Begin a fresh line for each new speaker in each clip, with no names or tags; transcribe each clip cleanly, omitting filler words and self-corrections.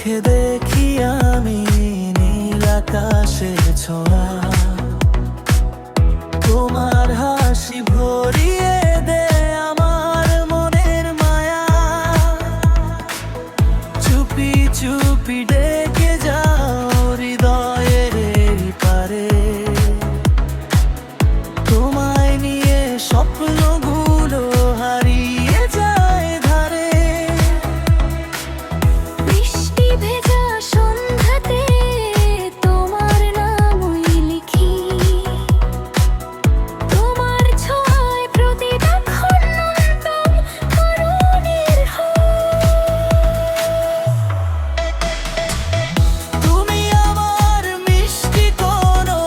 চোখে দেখি আমি নীল আকাশের ছোঁয়া, তোমার হাসি ভরিয়ে দে আমার মনের মায়া। চুপি চুপি ডেকে যাও হৃদয়ের এই পারে, তোমায় নিয়ে স্বপ্নগুলো হারিয়ে যায় ধারে।
বৃষ্টি ভেজা সন্ধ্যাতে তোমার নামই লিখি, তোমার ছোঁয়ায় প্রতিটা ক্ষণন্তম করুণের
তুমি আমার মিষ্টি কোনো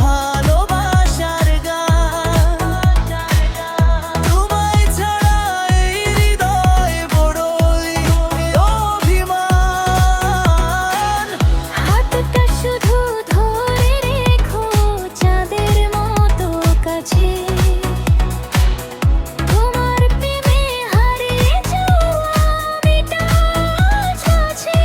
ভালোবাসার গান, তোমায় ছাড়া এই হৃদয় বড়ই অভিমান।
হাতটা শুধু ধরে রেখো চাঁদের মতো কাছে, তোমার প্রেমে হারিয়ে যাওয়া আমিটা আজ আছি।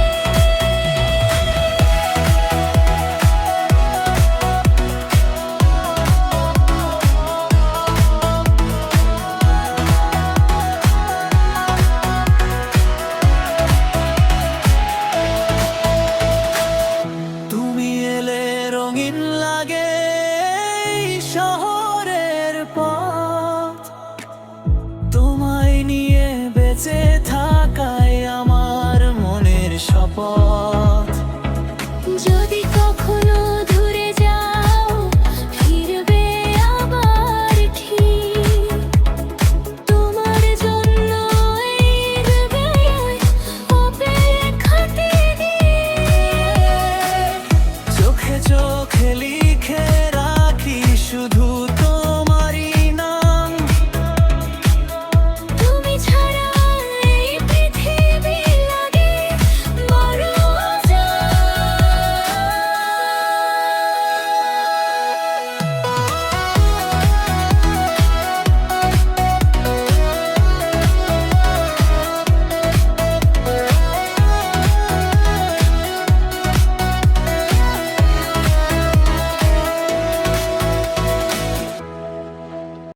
তুমি এলে রঙিন লাগে এই শহরের পথ, তোমায় নিয়ে বেঁচে থাকাই আমার মনের শপথ।